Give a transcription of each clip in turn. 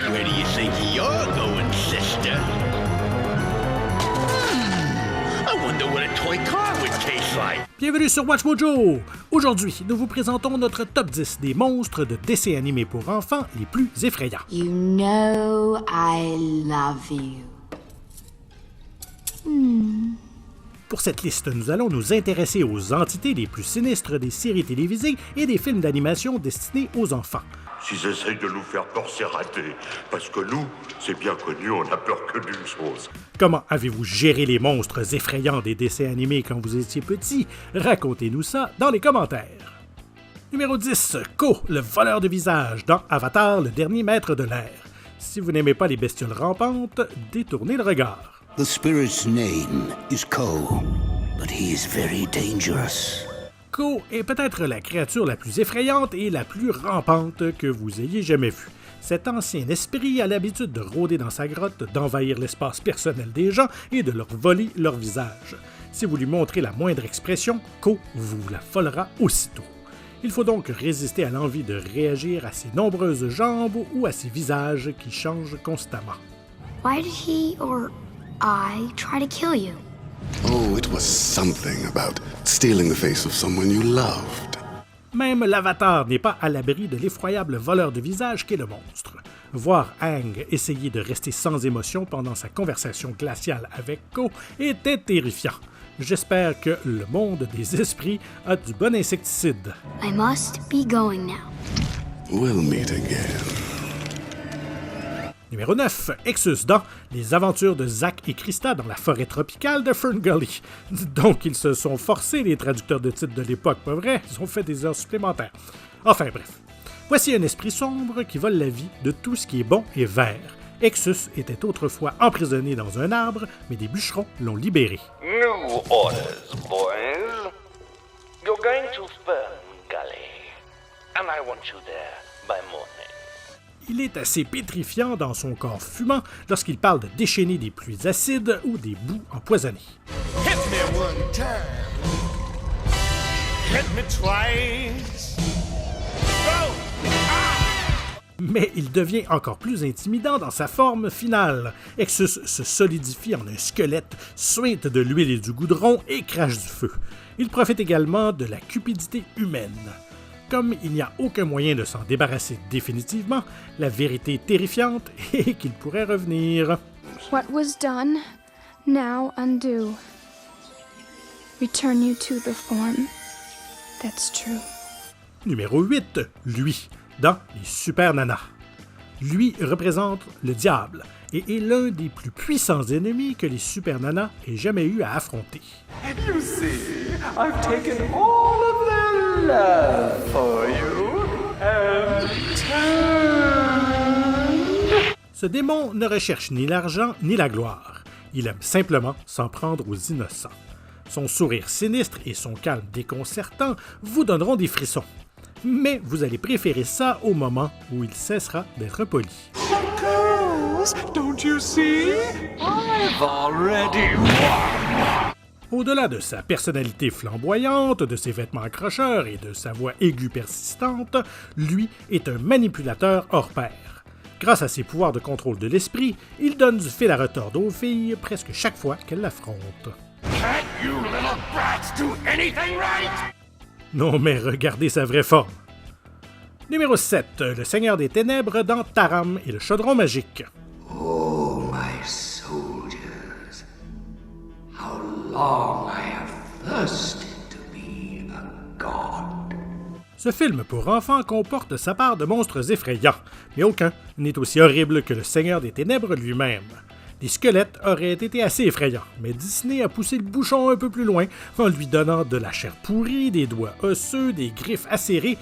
Where do you think you're going, sister? I wonder what a toy car would taste like. Bienvenue sur Watch Mojo! Aujourd'hui, nous vous présentons notre top 10 des monstres de dessins animés pour enfants les plus effrayants. You know I love you. Pour cette liste, nous allons nous intéresser aux entités les plus sinistres des séries télévisées et des films d'animation destinés aux enfants. S'ils essayent de nous faire peur, c'est raté. Parce que nous, c'est bien connu, on n'a peur que d'une chose. Comment avez-vous géré les monstres effrayants des dessins animés quand vous étiez petit? Racontez-nous ça dans les commentaires. Numéro 10. Ko, le voleur de visage dans Avatar, le dernier maître de l'air. Si vous n'aimez pas les bestioles rampantes, détournez le regard. The spirit's name is Ko, but he is very dangerous. Ko est peut-être la créature la plus effrayante et la plus rampante que vous ayez jamais vue. Cet ancien esprit a l'habitude de rôder dans sa grotte, d'envahir l'espace personnel des gens et de leur voler leur visage. Si vous lui montrez la moindre expression, Ko vous la volera aussitôt. Il faut donc résister à l'envie de réagir à ses nombreuses jambes ou à ses visages qui changent constamment. Why did he or I try to kill you? Oh, it was something about stealing the face of someone you loved. Même l'Avatar n'est pas à l'abri de l'effroyable voleur de visage qu'est le monstre. Voir Aang essayer de rester sans émotion pendant sa conversation glaciale avec Ko était terrifiant. J'espère que le monde des esprits a du bon insecticide. I must be going now. We'll meet again. Numéro 9. Exus dans Les aventures de Zack et Krista dans la forêt tropicale de Ferngully. Donc, ils se sont forcés, les traducteurs de titres de l'époque, pas vrai? Ils ont fait des heures supplémentaires. Enfin bref. Voici un esprit sombre qui vole la vie de tout ce qui est bon et vert. Exus était autrefois emprisonné dans un arbre, mais des bûcherons l'ont libéré. New orders, boys. You're going to Ferngully, and I want you there by morning. Il est assez pétrifiant dans son corps fumant lorsqu'il parle de déchaîner des pluies acides ou des boues empoisonnées. Hit me one time. Hit me twice. Go! Mais il devient encore plus intimidant dans sa forme finale. Exus se solidifie en un squelette, suinte de l'huile et du goudron et crache du feu. Il profite également de la cupidité humaine. Comme il n'y a aucun moyen de s'en débarrasser définitivement, la vérité terrifiante est qu'il pourrait revenir. What was done, now undo. Return you to the form that's true. Numéro 8. Lui, dans Les Super Nanas. Lui représente le diable et est l'un des plus puissants ennemis que les Super Nanas aient jamais eu à affronter. You see, I've taken all of their love for you and turned. Ce démon ne recherche ni l'argent ni la gloire. Il aime simplement s'en prendre aux innocents. Son sourire sinistre et son calme déconcertant vous donneront des frissons. Mais vous allez préférer ça au moment où il cessera d'être poli. Girls, don't you see? I've already won. Au-delà de sa personnalité flamboyante, de ses vêtements accrocheurs et de sa voix aiguë persistante, lui est un manipulateur hors pair. Grâce à ses pouvoirs de contrôle de l'esprit, il donne du fil à retordre aux filles presque chaque fois qu'elles l'affrontent. Can't you little brats do anything right? Non mais regardez sa vraie forme. Numéro 7. Le Seigneur des Ténèbres dans Taram et le Chaudron Magique. Oh, my soldiers, how long I have thirsted to be a god. Ce film pour enfants comporte sa part de monstres effrayants, mais aucun n'est aussi horrible que le Seigneur des Ténèbres lui-même. Les squelettes auraient été assez effrayants, mais Disney a poussé le bouchon un peu plus loin en lui donnant de la chair pourrie, des doigts osseux, des griffes acérées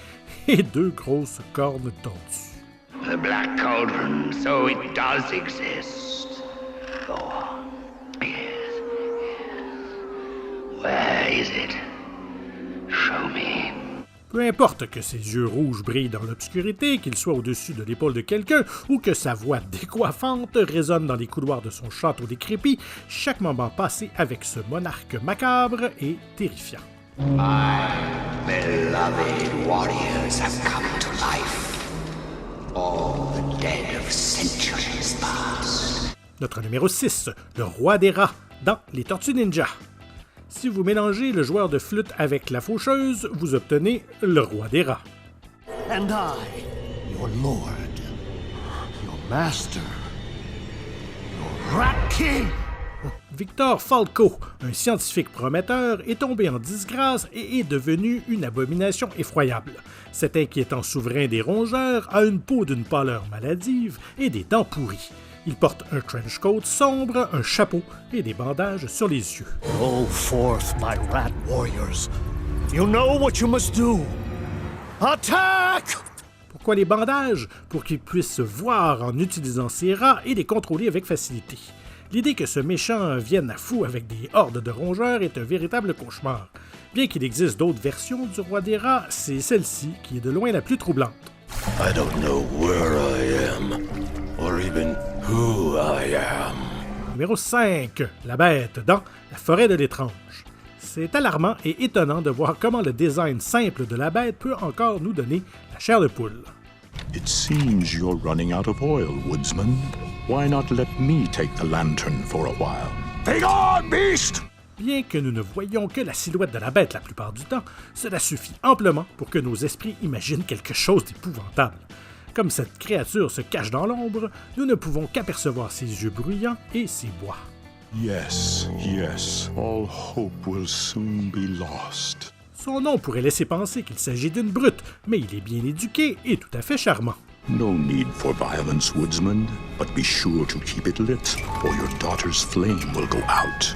et 2 grosses cornes tordues. The Black Cauldron, so it does exist. Oh, yes. Where is it? Show me. Peu importe que ses yeux rouges brillent dans l'obscurité, qu'il soit au-dessus de l'épaule de quelqu'un ou que sa voix décoiffante résonne dans les couloirs de son château décrépit, chaque moment passé avec ce monarque macabre est terrifiant. My beloved warriors have come to life. All the dead if centuries passed. Notre numéro 6, le roi des rats, dans Les Tortues Ninja. Si vous mélangez le joueur de flûte avec la faucheuse, vous obtenez le roi des rats. And I, your lord, your master, your Rat King. Victor Falco, un scientifique prometteur, est tombé en disgrâce et est devenu une abomination effroyable. Cet inquiétant souverain des rongeurs a une peau d'une pâleur maladive et des dents pourries. Il porte un trench coat sombre, un chapeau et des bandages sur les yeux. Go forth, my rat warriors. You know what you must do. Attack! Pourquoi les bandages? Pour qu'il puisse voir en utilisant ses rats et les contrôler avec facilité. L'idée que ce méchant vienne à fou avec des hordes de rongeurs est un véritable cauchemar. Bien qu'il existe d'autres versions du roi des rats, c'est celle-ci qui est de loin la plus troublante. I don't know where I am, or even who I am. Numéro 5, la bête dans La forêt de l'étrange. C'est alarmant et étonnant de voir comment le design simple de la bête peut encore nous donner la chair de poule. It seems you're running out of oil, woodsman. Why not let me take the lantern for a while? Be gone, beast! Bien que nous ne voyions que la silhouette de la bête la plupart du temps, cela suffit amplement pour que nos esprits imaginent quelque chose d'épouvantable. Comme cette créature se cache dans l'ombre, nous ne pouvons qu'apercevoir ses yeux bruyants et ses bois. Yes, yes, all hope will soon be lost. Son nom pourrait laisser penser qu'il s'agit d'une brute, mais il est bien éduqué et tout à fait charmant. No need for violence, woodsman, but be sure to keep it lit, or your daughter's flame will go out.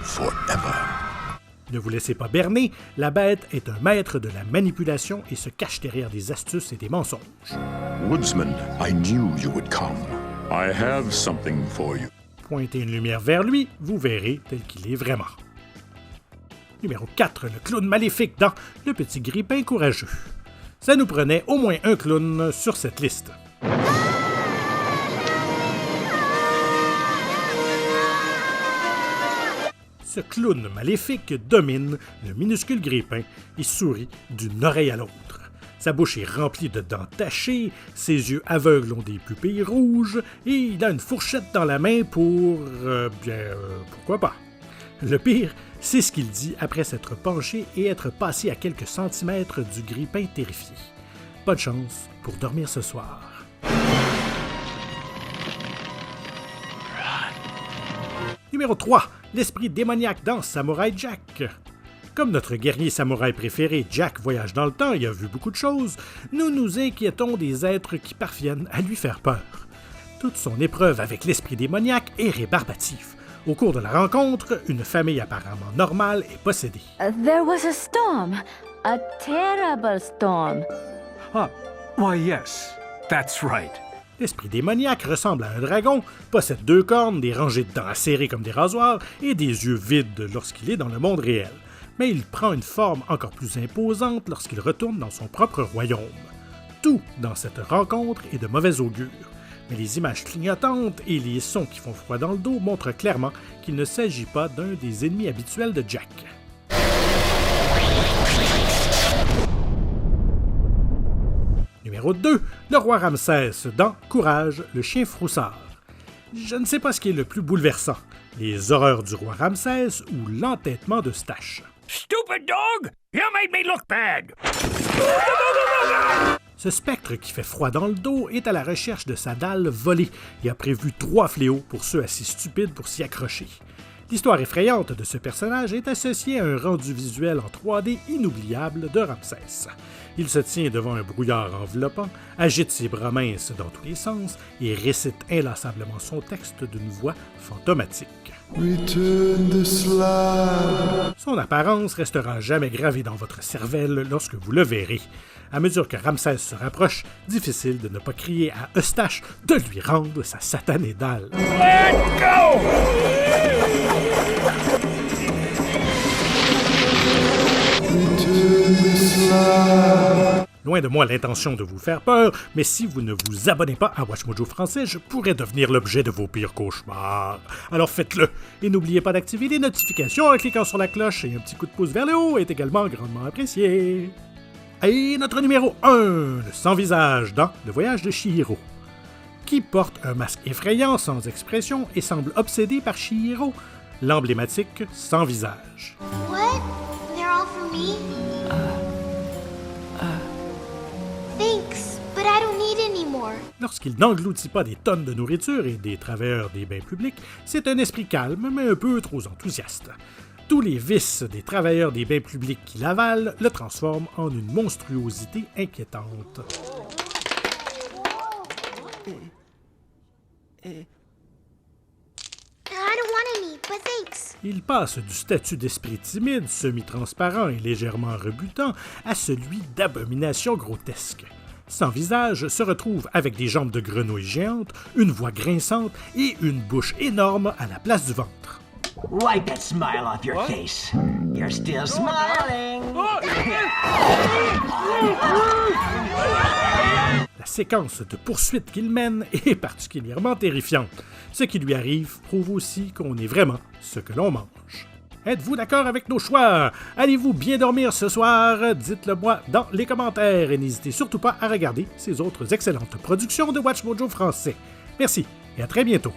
Forever. Ne vous laissez pas berner, la bête est un maître de la manipulation et se cache derrière des astuces et des mensonges. Woodsman, I knew you would come. I have something for you. Pointez une lumière vers lui, vous verrez tel qu'il est vraiment. Numéro 4, le clown maléfique dans Le Petit Grippin Courageux. Ça nous prenait au moins un clown sur cette liste. Ce clown maléfique domine le minuscule grippin et sourit d'une oreille à l'autre. Sa bouche est remplie de dents tachées, ses yeux aveugles ont des pupilles rouges et il a une fourchette dans la main pour... pourquoi pas? Le pire, c'est ce qu'il dit après s'être penché et être passé à quelques centimètres du grippin terrifié. Bonne chance pour dormir ce soir. Numéro 3, l'esprit démoniaque dans Samurai Jack. Comme notre guerrier samouraï préféré, Jack voyage dans le temps et a vu beaucoup de choses, nous nous inquiétons des êtres qui parviennent à lui faire peur. Toute son épreuve avec l'esprit démoniaque est rébarbative. Au cours de la rencontre, une famille apparemment normale est possédée. There was a storm, a terrible storm. Ah, why yes, that's right. L'esprit démoniaque ressemble à un dragon, possède 2 cornes, des rangées de dents acérées comme des rasoirs et des yeux vides lorsqu'il est dans le monde réel. Mais il prend une forme encore plus imposante lorsqu'il retourne dans son propre royaume. Tout dans cette rencontre est de mauvais augure. Mais les images clignotantes et les sons qui font froid dans le dos montrent clairement qu'il ne s'agit pas d'un des ennemis habituels de Jack. Numéro 2, le roi Ramsès dans Courage, le chien froussard. Je ne sais pas ce qui est le plus bouleversant, les horreurs du roi Ramsès ou l'entêtement de Stache. Stupid dog! You made me look bad! Ce spectre qui fait froid dans le dos est à la recherche de sa dalle volée et a prévu 3 fléaux pour ceux assez stupides pour s'y accrocher. L'histoire effrayante de ce personnage est associée à un rendu visuel en 3D inoubliable de Ramsès. Il se tient devant un brouillard enveloppant, agite ses bras minces dans tous les sens et récite inlassablement son texte d'une voix fantomatique. Return the slab. Son apparence restera jamais gravée dans votre cervelle lorsque vous le verrez. À mesure que Ramsès se rapproche, difficile de ne pas crier à Eustache de lui rendre sa satanée dalle. Let go! Loin de moi l'intention de vous faire peur, mais si vous ne vous abonnez pas à WatchMojo français, je pourrais devenir l'objet de vos pires cauchemars. Alors faites-le, et n'oubliez pas d'activer les notifications en cliquant sur la cloche, et un petit coup de pouce vers le haut est également grandement apprécié. Et notre numéro 1, le sans-visage dans Le Voyage de Chihiro. qui porte un masque effrayant sans expression et semble obsédé par Chihiro, l'emblématique sans visage. What? They're all for me? Thanks, but I don't need any more. Lorsqu'il n'engloutit pas des tonnes de nourriture et des travailleurs des bains publics, c'est un esprit calme mais un peu trop enthousiaste. Tous les vices des travailleurs des bains publics qui l'avalent le transforment en une monstruosité inquiétante. I don't want any, but thanks. Il passe du statut d'esprit timide, semi-transparent et légèrement rebutant à celui d'abomination grotesque. Sans visage se retrouve avec des jambes de grenouille géantes, une voix grinçante et une bouche énorme à la place du ventre. Wipe that smile off your face. You're still smiling. La séquence de poursuite qu'il mène est particulièrement terrifiante. Ce qui lui arrive prouve aussi qu'on est vraiment ce que l'on mange. Êtes-vous d'accord avec nos choix? Allez-vous bien dormir ce soir? Dites-le moi dans les commentaires et n'hésitez surtout pas à regarder ces autres excellentes productions de WatchMojo français. Merci et à très bientôt.